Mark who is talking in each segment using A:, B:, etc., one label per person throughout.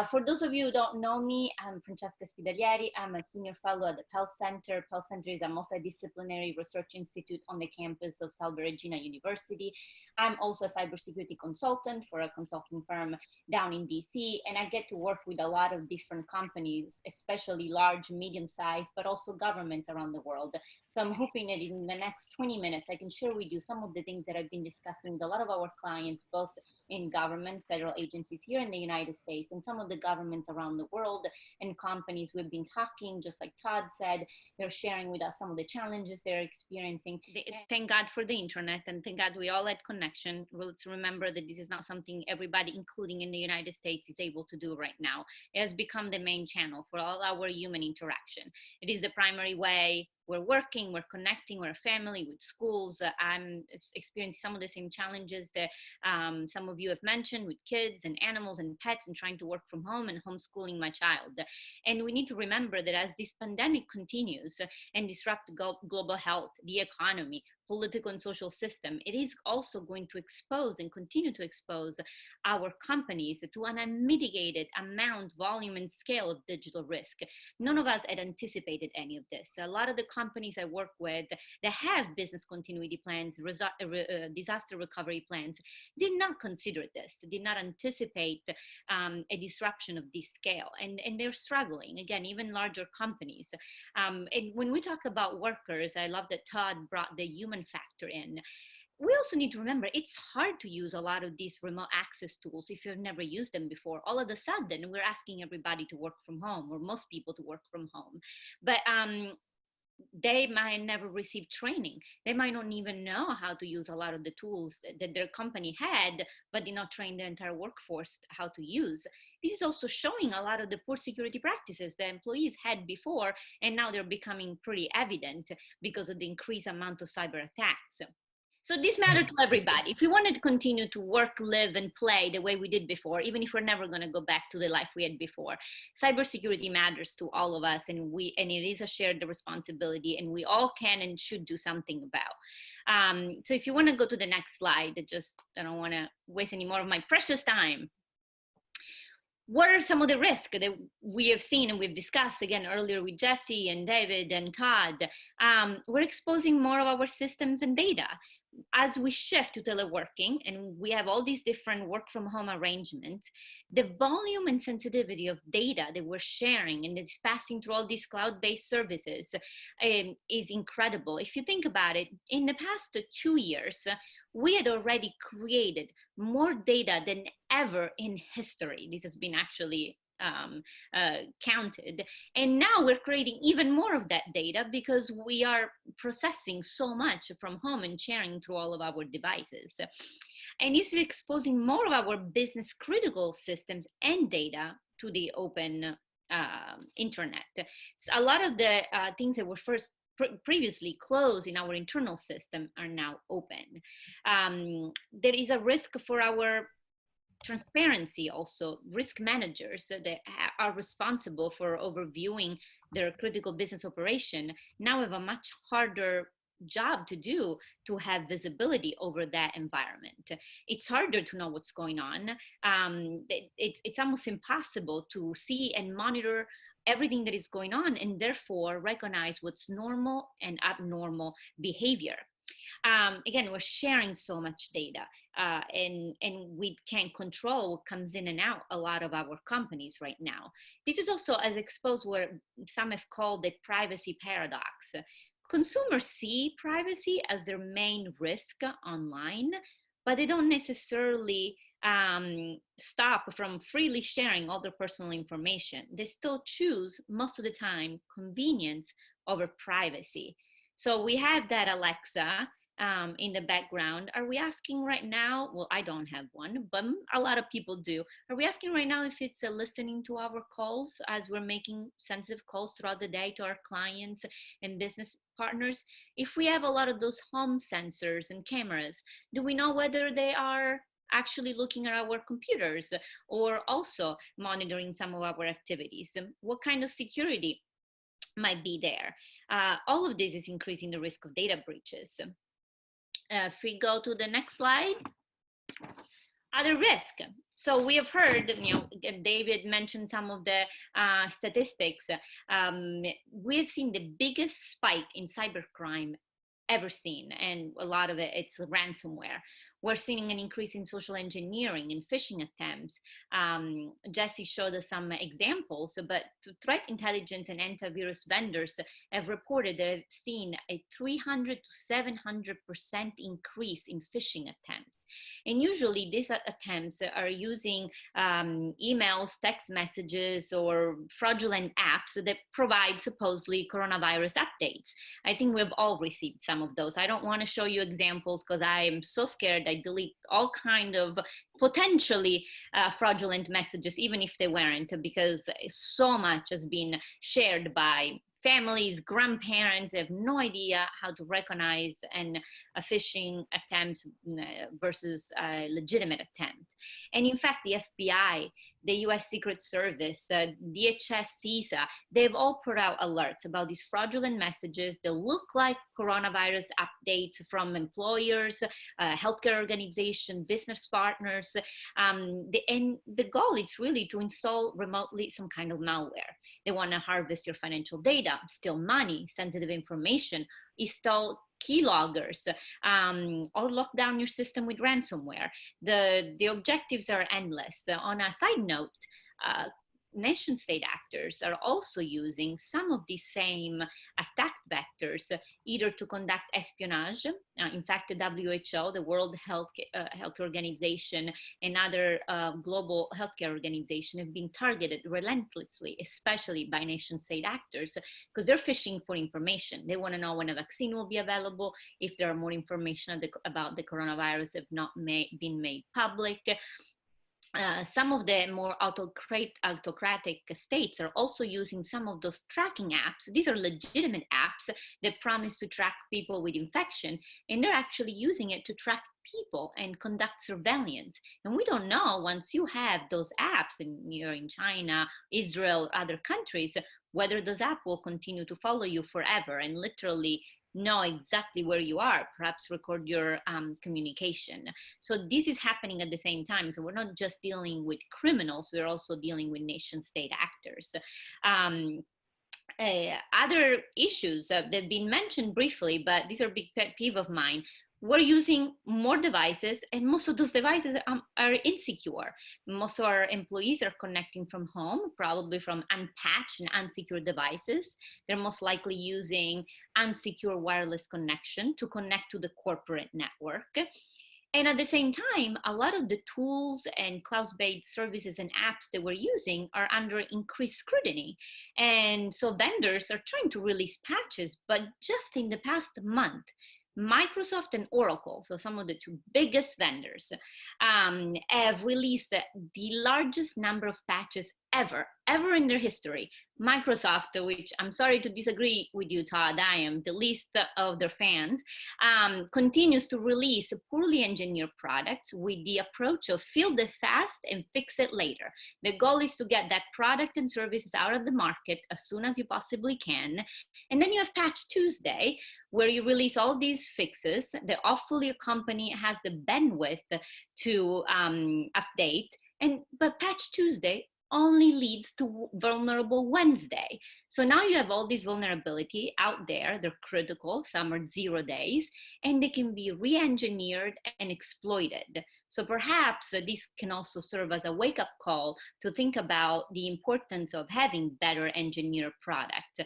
A: For those of you who don't know me, I'm Francesca Spidalieri. I'm a senior fellow at the Pell Center. Pell Center is a multidisciplinary research institute on the campus of South Regina University. I'm also a cybersecurity consultant for a consulting firm down in DC, and I get to work with a lot of different companies, especially large, medium-sized, but also governments around the world. So I'm hoping that in the next 20 minutes, I can share with you some of the things that I've been discussing with a lot of our clients, both in government, federal agencies here in the United States, and some of the governments around the world and companies we've been talking, just like Todd said, they're sharing with us some of the challenges they're experiencing. Thank God for the internet, and thank God we all had connection. Let's remember that this is not something everybody, including in the United States, is able to do right now. It has become the main channel for all our human interaction. It is the primary way we're working, we're connecting, we're a family, with schools. I'm experiencing some of the same challenges that some of you have mentioned with kids and animals and pets and trying to work from home and homeschooling my child. And we need to remember that as this pandemic continues and disrupt global health, the economy, political and social system, it is also going to expose and continue to expose our companies to an unmitigated amount, volume, and scale of digital risk. None of us had anticipated any of this. A lot of the companies I work with that have business continuity plans, disaster recovery plans, did not consider this, did not anticipate a disruption of this scale, and they're struggling. Again, even larger companies. And when we talk about workers, I love that Todd brought the human factor in. We also need to remember it's hard to use a lot of these remote access tools if you've never used them before. All of a sudden, we're asking everybody to work from home, or most people to work from home. But they might never receive training. They might not even know how to use a lot of the tools that their company had, but did not train the entire workforce how to use. This is also showing a lot of the poor security practices the employees had before, and now they're becoming pretty evident because of the increased amount of cyber attacks. So this matters to everybody. If we wanted to continue to work, live, and play the way we did before, even if we're never going to go back to the life we had before, cybersecurity matters to all of us, and it is a shared responsibility, and we all can and should do something about. So if you want to go to the next slide, I don't want to waste any more of my precious time. What are some of the risks that we have seen and we've discussed again earlier with Jesse and David and Todd? We're exposing more of our systems and data. As we shift to teleworking and we have all these different work from home arrangements, the volume and sensitivity of data that we're sharing and it's passing through all these cloud-based services is incredible. If you think about it, in the past 2 years, we had already created more data than ever in history. This has been actually counted, and now we're creating even more of that data because we are processing so much from home and sharing through all of our devices. And this is exposing more of our business critical systems and data to the open internet. So a lot of the things that were previously closed in our internal system are now open. There is a risk for our transparency also. Risk managers that are responsible for overviewing their critical business operation now have a much harder job to do to have visibility over that environment. It's harder to know what's going on. It's almost impossible to see and monitor everything that is going on and therefore recognize what's normal and abnormal behavior. Again, we're sharing so much data and we can't control what comes in and out a lot of our companies right now. This is also as exposed what some have called the privacy paradox. Consumers see privacy as their main risk online, but they don't necessarily stop from freely sharing all their personal information. They still choose most of the time convenience over privacy. So we have that Alexa in the background. Are we asking right now? Well, I don't have one, but a lot of people do. Are we asking right now if it's listening to our calls as we're making sensitive calls throughout the day to our clients and business partners? If we have a lot of those home sensors and cameras, do we know whether they are actually looking at our computers or also monitoring some of our activities? What kind of security might be there? All of this is increasing the risk of data breaches. If we go to the next slide, Other risk. So we have heard, David mentioned some of the statistics. We've seen the biggest spike in cybercrime ever seen, and a lot of it's ransomware. We're seeing an increase in social engineering and phishing attempts. Jesse showed us some examples, but threat intelligence and antivirus vendors have reported that they've seen a 300 to 700% increase in phishing attempts. And usually these attempts are using emails, text messages, or fraudulent apps that provide supposedly coronavirus updates. I think we've all received some of those. I don't want to show you examples because I am so scared I delete all kind of potentially fraudulent messages, even if they weren't, because so much has been shared by families, grandparents. Have no idea how to recognize a phishing attempt versus a legitimate attempt. And in fact, the FBI, the US Secret Service, DHS, CISA, they've all put out alerts about these fraudulent messages that look like coronavirus updates from employers, healthcare organizations, business partners. And the goal is really to install remotely some kind of malware. They want to harvest your financial data, steal money, sensitive information, install keyloggers, or lock down your system with ransomware. The objectives are endless. On a side note, nation state actors are also using some of these same attack vectors, either to conduct espionage. In fact, the WHO, the World Health Organization, and other global healthcare organizations have been targeted relentlessly, especially by nation state actors, because they're fishing for information. They want to know when a vaccine will be available, if there are more information about the coronavirus have not been made public. Some of the more autocratic states are also using some of those tracking apps. These are legitimate apps that promise to track people with infection, and they're actually using it to track people and conduct surveillance. And we don't know, once you have those apps, and you're in China, Israel, other countries, whether those apps will continue to follow you forever and literally know exactly where you are, perhaps record your communication. So this is happening at the same time. So we're not just dealing with criminals, we're also dealing with nation state actors. Other issues that have been mentioned briefly, but these are a big pet peeve of mine. We're using more devices, and most of those devices are insecure. Most of our employees are connecting from home, probably from unpatched and unsecure devices. They're most likely using unsecure wireless connection to connect to the corporate network. And at the same time, a lot of the tools and cloud-based services and apps that we're using are under increased scrutiny. And so vendors are trying to release patches, but just in the past month, Microsoft and Oracle, so some of the two biggest vendors, have released the largest number of patches ever in their history. Microsoft, which I'm sorry to disagree with you, Todd, I am the least of their fans, continues to release poorly engineered products with the approach of build it fast and fix it later. The goal is to get that product and services out of the market as soon as you possibly can. And then you have Patch Tuesday, where you release all these fixes that hopefully a company has the bandwidth to update. But Patch Tuesday only leads to Vulnerable Wednesday. So now you have all this vulnerability out there. They're critical. Some are 0 days, and they can be re-engineered and exploited. So perhaps this can also serve as a wake-up call to think about the importance of having better engineered products.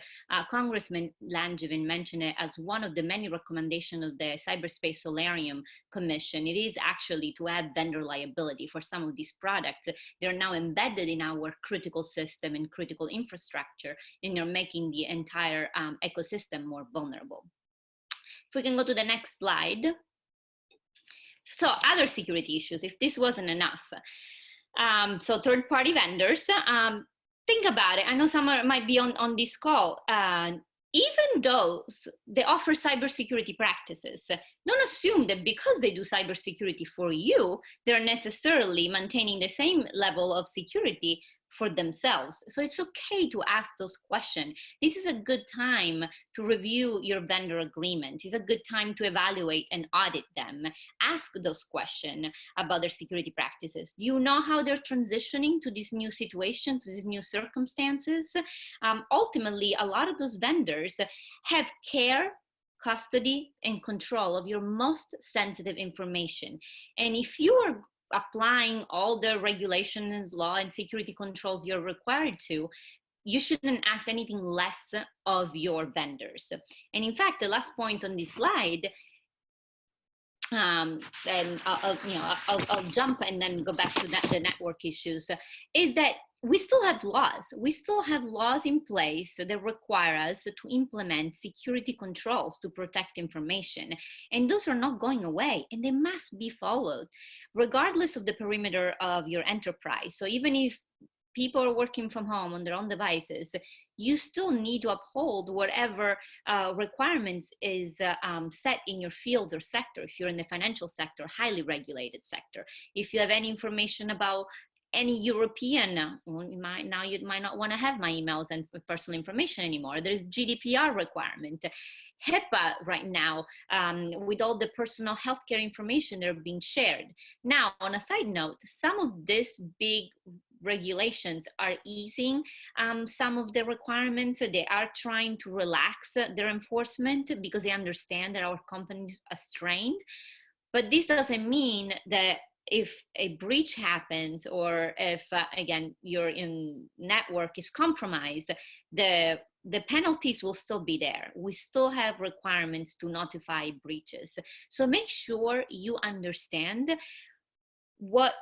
A: Congressman Langevin mentioned it as one of the many recommendations of the Cyberspace Solarium Commission. It is actually to have vendor liability for some of these products. They're now embedded in our critical system and critical infrastructure, and they're making the entire ecosystem more vulnerable. If we can go to the next slide. So other security issues, if this wasn't enough. So third-party vendors, think about it. I know some might be on this call. Even those, they offer cybersecurity practices. Don't assume that because they do cybersecurity for you, they're necessarily maintaining the same level of security for themselves. So it's okay to ask those questions. This is a good time to review your vendor agreements. It's a good time to evaluate and audit them. Ask those questions about their security practices. Do you know how they're transitioning to this new situation, to these new circumstances? Ultimately, a lot of those vendors have care, custody, and control of your most sensitive information. And if you are applying all the regulations, law, and security controls you're required to, you shouldn't ask anything less of your vendors. And in fact, the last point on this slide, and I'll jump and then go back to the network issues, is that we still have laws. We still have laws in place that require us to implement security controls to protect information. And those are not going away, and they must be followed, regardless of the perimeter of your enterprise. So even if people are working from home on their own devices, you still need to uphold whatever requirements is set in your field or sector. If you're in the financial sector, highly regulated sector. If you have any information about any European, you might not want to have my emails and personal information anymore. There's GDPR requirement. HIPAA right now, with all the personal healthcare information that are being shared. Now, on a side note, some of these big regulations are easing some of the requirements. They are trying to relax their enforcement because they understand that our companies are strained. But this doesn't mean that if a breach happens, or if, again, your network is compromised, the penalties will still be there. We still have requirements to notify breaches. So make sure you understand what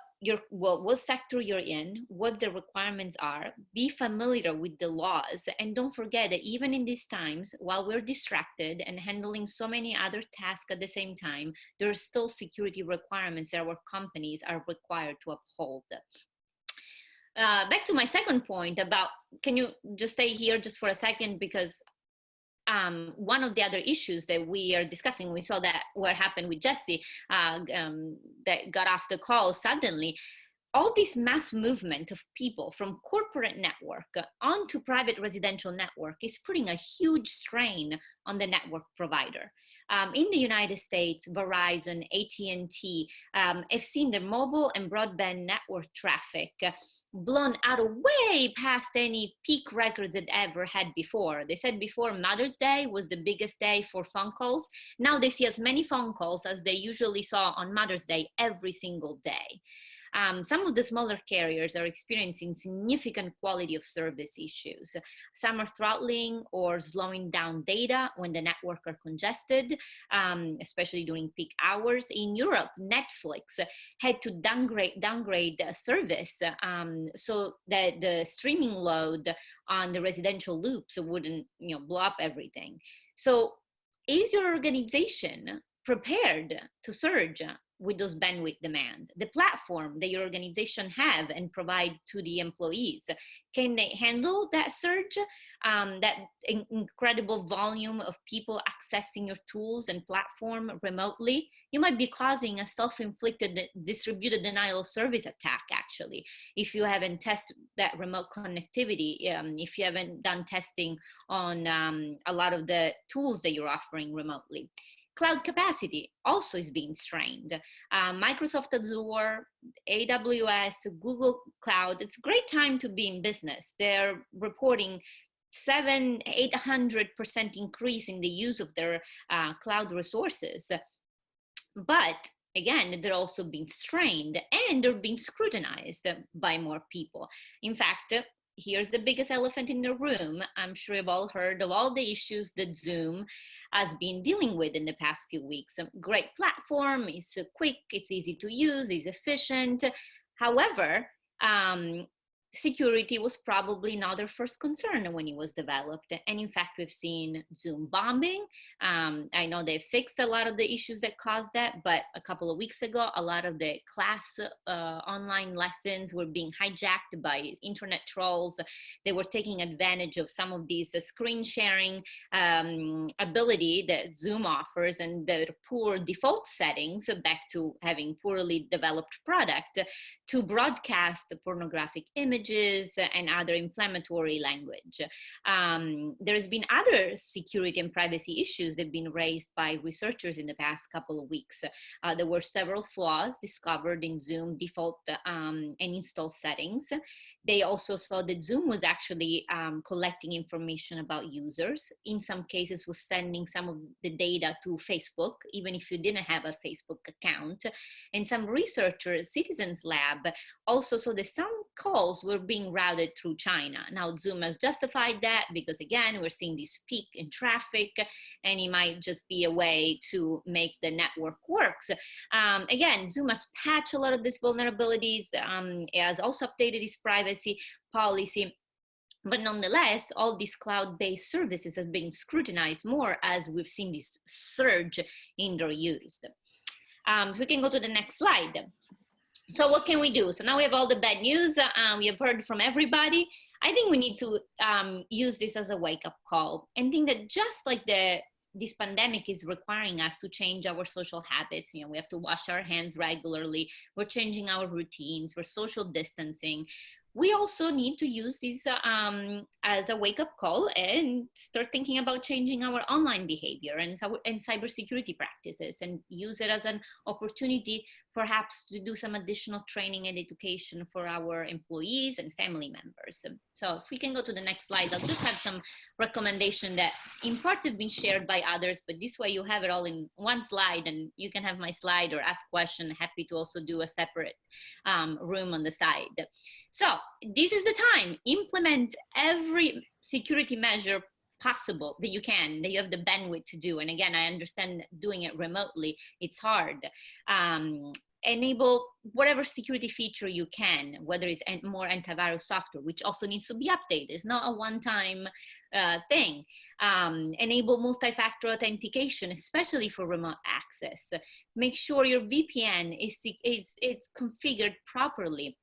A: sector you're in, what the requirements are, be familiar with the laws, and don't forget that even in these times, while we're distracted and handling so many other tasks at the same time, there are still security requirements that our companies are required to uphold. Back to my second point about, can you just stay here just for a second, because one of the other issues that we are discussing, we saw that what happened with Jesse that got off the call suddenly. All this mass movement of people from corporate network onto private residential network is putting a huge strain on the network provider. In the United States, Verizon, AT&T have seen their mobile and broadband network traffic blown out of way past any peak records it ever had before. They said before Mother's Day was the biggest day for phone calls. Now they see as many phone calls as they usually saw on Mother's Day every single day. Some of the smaller carriers are experiencing significant quality of service issues. Some are throttling or slowing down data when the network are congested, especially during peak hours. In Europe, Netflix had to downgrade service so that the streaming load on the residential loops wouldn't blow up everything. So is your organization prepared to surge with those bandwidth demand? The platform that your organization have and provide to the employees, can they handle that surge, that incredible volume of people accessing your tools and platform remotely? You might be causing a self-inflicted distributed denial of service attack, actually, if you haven't tested that remote connectivity, if you haven't done testing on a lot of the tools that you're offering remotely. Cloud capacity also is being strained. Microsoft Azure, AWS, Google Cloud, it's a great time to be in business. They're reporting 700-800% increase in the use of their cloud resources. But again, they're also being strained and they're being scrutinized by more people. In fact, here's the biggest elephant in the room. I'm sure you've all heard of all the issues that Zoom has been dealing with in the past few weeks. A great platform, it's quick, it's easy to use, it's efficient. However, security was probably not their first concern when it was developed. And in fact, we've seen Zoom bombing. I know they fixed a lot of the issues that caused that, but a couple of weeks ago, a lot of the class online lessons were being hijacked by internet trolls. They were taking advantage of some of these screen sharing ability that Zoom offers and the poor default settings, back to having poorly developed product, to broadcast pornographic images, images and other inflammatory language. There's been other security and privacy issues that have been raised by researchers in the past couple of weeks. There were several flaws discovered in Zoom default and install settings. They also saw that Zoom was actually collecting information about users. In some cases was sending some of the data to Facebook, even if you didn't have a Facebook account. And some researchers, Citizens Lab, also saw that some calls were being routed through China. Now Zoom has justified that because again, we're seeing this peak in traffic and it might just be a way to make the network works. Again, Zoom has patched a lot of these vulnerabilities. It has also updated its privacy policy. But nonetheless, all these cloud-based services have been scrutinized more as we've seen this surge in their use. So we can go to the next slide. So what can we do? So now we have all the bad news. We have heard from everybody. I think we need to use this as a wake-up call and think that just like this pandemic is requiring us to change our social habits. You know, we have to wash our hands regularly. We're changing our routines. We're social distancing. We also need to use this as a wake-up call and start thinking about changing our online behavior and cybersecurity practices, and use it as an opportunity perhaps to do some additional training and education for our employees and family members. So if we can go to the next slide, I'll just have some recommendation that in part have been shared by others, but this way you have it all in one slide and you can have my slide or ask question. Happy to also do a separate room on the side. So this is the time. Implement every security measure possible that you can, that you have the bandwidth to do. And again, I understand doing it remotely, it's hard. Enable whatever security feature you can, whether it's more antivirus software, which also needs to be updated. It's not a one-time thing. Enable multi-factor authentication, especially for remote access. Make sure your VPN is configured properly.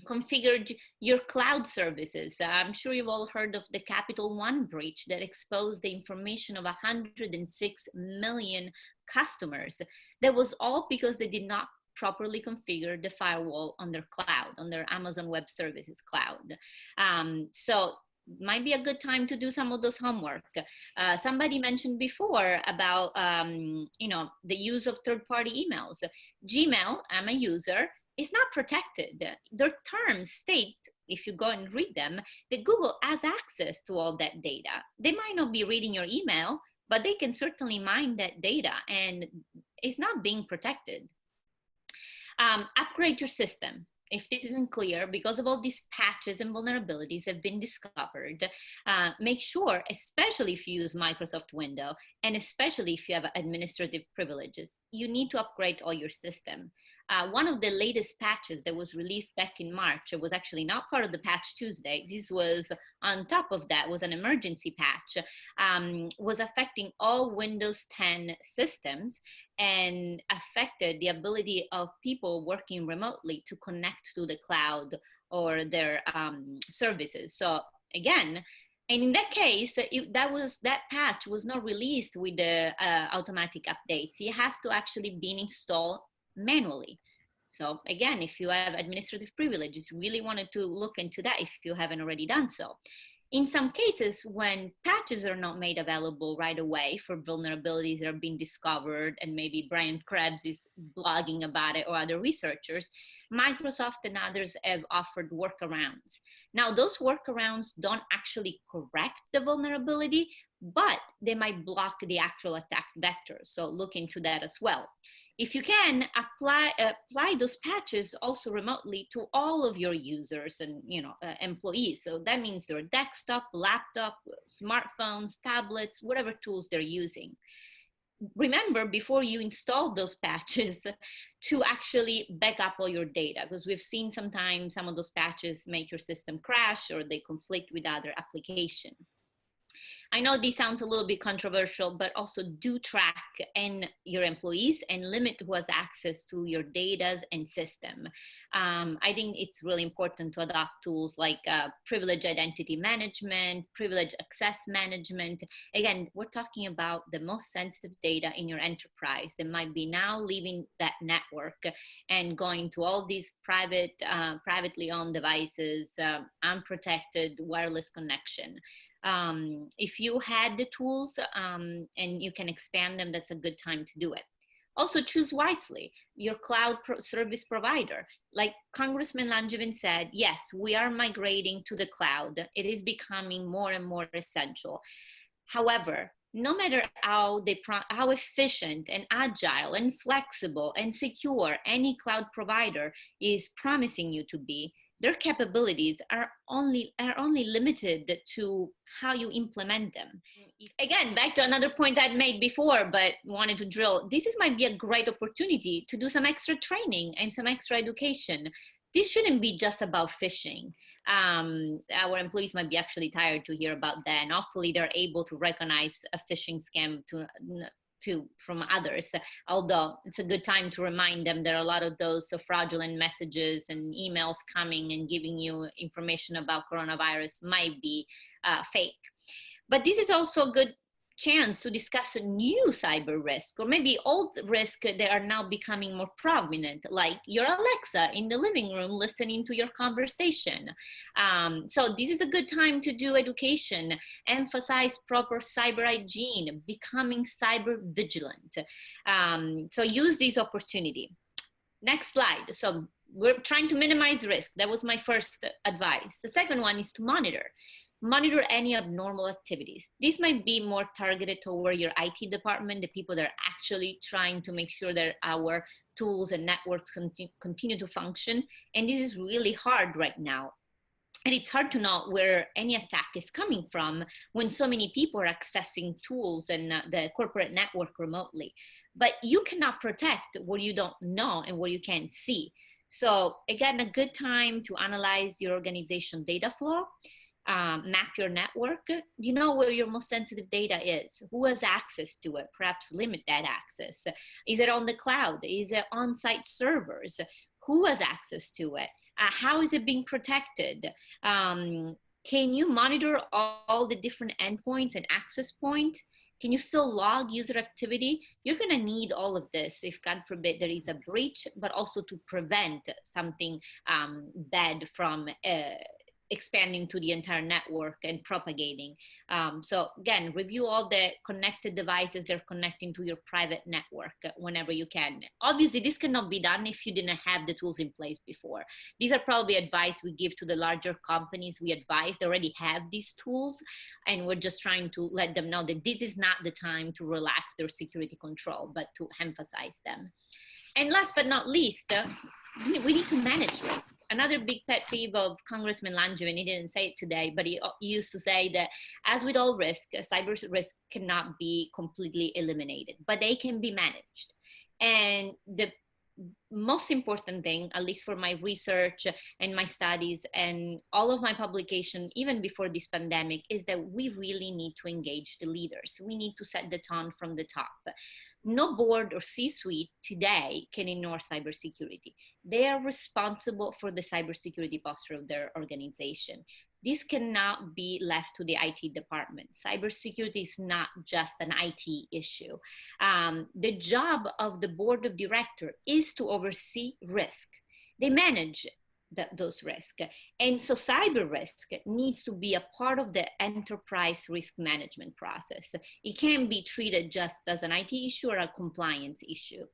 A: Configured your cloud services. I'm sure you've all heard of the Capital One breach that exposed the information of 106 million customers. That was all because they did not properly configure the firewall on their cloud, on their Amazon Web Services cloud. So might be a good time to do some of those homework. Somebody mentioned before about you know, the use of third-party emails. Gmail, I'm a user, is not protected. Their terms state, if you go and read them, that Google has access to all that data. They might not be reading your email, but they can certainly mine that data, and it's not being protected. Upgrade your system. If this isn't clear, because of all these patches and vulnerabilities have been discovered, make sure, especially if you use Microsoft Windows, and especially if you have administrative privileges, you need to upgrade all your system. One of the latest patches that was released back in March, it was actually not part of the Patch Tuesday, this was on top of that, was an emergency patch, was affecting all Windows 10 systems and affected the ability of people working remotely to connect to the cloud or their services. So again, and in that case, that patch was not released with the automatic updates. It has to actually be installed manually. So again, if you have administrative privileges, really wanted to look into that if you haven't already done so. In some cases, when patches are not made available right away for vulnerabilities that are being discovered, and maybe Brian Krebs is blogging about it or other researchers, Microsoft and others have offered workarounds. Now, those workarounds don't actually correct the vulnerability, but they might block the actual attack vector. So look into that as well. If you can, apply those patches also remotely to all of your users and employees. So that means their desktop, laptop, smartphones, tablets, whatever tools they're using. Remember, before you install those patches, to actually back up all your data, because we've seen sometimes some of those patches make your system crash or they conflict with other applications. I know this sounds a little bit controversial, but also do track and your employees and limit who has access to your data and system. I think it's really important to adopt tools like privilege identity management, privilege access management. Again, we're talking about the most sensitive data in your enterprise that might be now leaving that network and going to all these privately owned devices, unprotected wireless connection. If you had the tools and you can expand them, that's a good time to do it. Also choose wisely your cloud service provider. Like Congressman Langevin said, yes, we are migrating to the cloud. It is becoming more and more essential. However, no matter how efficient and agile and flexible and secure any cloud provider is promising you to be, their capabilities are only limited to how you implement them. Again, back to another point I'd made before, but wanted to drill, might be a great opportunity to do some extra training and some extra education. This shouldn't be just about phishing. Our employees might be actually tired to hear about that, and hopefully they're able to recognize a phishing scam from others, although it's a good time to remind them there are a lot of those fraudulent messages and emails coming and giving you information about coronavirus might be fake. But this is also a good chance to discuss a new cyber risk, or maybe old risk that are now becoming more prominent, like your Alexa in the living room listening to your conversation. So this is a good time to do education, emphasize proper cyber hygiene, becoming cyber vigilant. So use this opportunity. Next slide. So we're trying to minimize risk. That was my first advice. The second one is to monitor any abnormal activities. This might be more targeted toward your IT department, the people that are actually trying to make sure that our tools and networks continue to function. And this is really hard right now. And it's hard to know where any attack is coming from when so many people are accessing tools and the corporate network remotely. But you cannot protect what you don't know and what you can't see. So again, a good time to analyze your organization data flow. Map your network. You know where your most sensitive data is, who has access to it, perhaps limit that access. Is it on the cloud? Is it on-site servers? Who has access to it? How is it being protected? Can you monitor all the different endpoints and access points? Can you still log user activity? You're gonna need all of this if, God forbid, there is a breach, but also to prevent something bad from expanding to the entire network and propagating. So again, review all the connected devices they're connecting to your private network whenever you can. Obviously, this cannot be done if you didn't have the tools in place before. These are probably advice we give to the larger companies we advise. They already have these tools, and we're just trying to let them know that this is not the time to relax their security control, but to emphasize them. And last but not least, we need to manage risk. Another big pet peeve of Congressman Langevin, he didn't say it today, but he used to say that as with all risk, cyber risk cannot be completely eliminated, but they can be managed. And the most important thing, at least for my research and my studies and all of my publication, even before this pandemic, is that we really need to engage the leaders. We need to set the tone from the top. No board or C-suite today can ignore cybersecurity. They are responsible for the cybersecurity posture of their organization. This cannot be left to the IT department. Cybersecurity is not just an IT issue. The job of the board of directors is to oversee risk. They manage those risks. And so cyber risk needs to be a part of the enterprise risk management process. It can't be treated just as an IT issue or a compliance issue.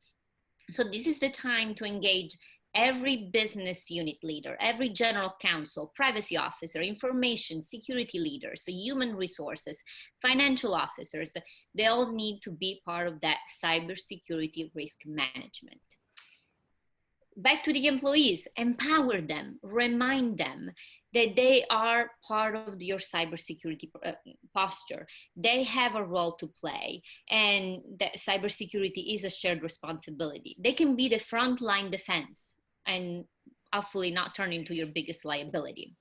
A: So this is the time to engage every business unit leader, every general counsel, privacy officer, information security leaders, so human resources, financial officers. They all need to be part of that cybersecurity risk management. Back to the employees, empower them, remind them that they are part of your cybersecurity posture. They have a role to play, and that cybersecurity is a shared responsibility. They can be the frontline defense and hopefully not turn into your biggest liability.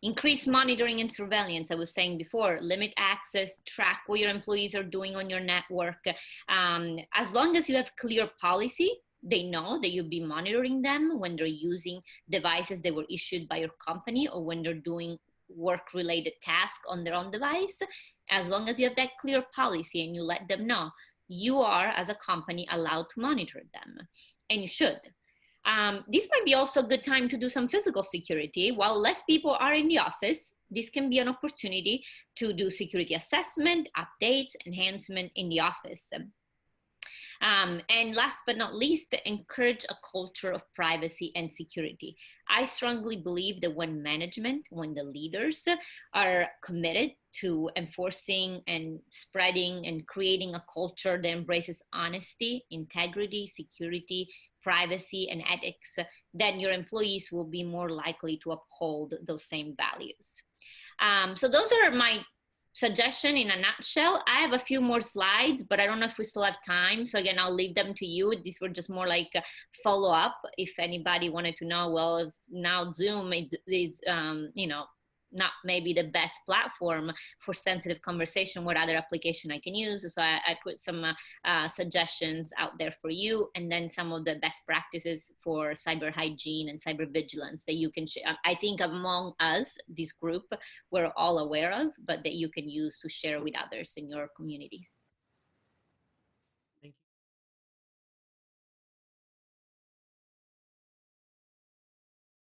A: Increase monitoring and surveillance. I was saying before, limit access, track what your employees are doing on your network. As long as you have clear policy, they know that you'll be monitoring them when they're using devices that were issued by your company or when they're doing work-related tasks on their own device. As long as you have that clear policy and you let them know, you are, as a company, allowed to monitor them, and you should. This might be also a good time to do some physical security. While less people are in the office, this can be an opportunity to do security assessment, updates, enhancement in the office. And last but not least, encourage a culture of privacy and security. I strongly believe that when management, when the leaders are committed to enforcing and spreading and creating a culture that embraces honesty, integrity, security, privacy, and ethics, then your employees will be more likely to uphold those same values. So those are my suggestion in a nutshell. I have a few more slides, but I don't know if we still have time. So again, I'll leave them to you. These were just more like a follow up. If anybody wanted to know, well, if now Zoom is you know, not maybe the best platform for sensitive conversation, what other application I can use. So I put some suggestions out there for you, and then some of the best practices for cyber hygiene and cyber vigilance that you can share. I think among us, this group, we're all aware of, but that you can use to share with others in your communities.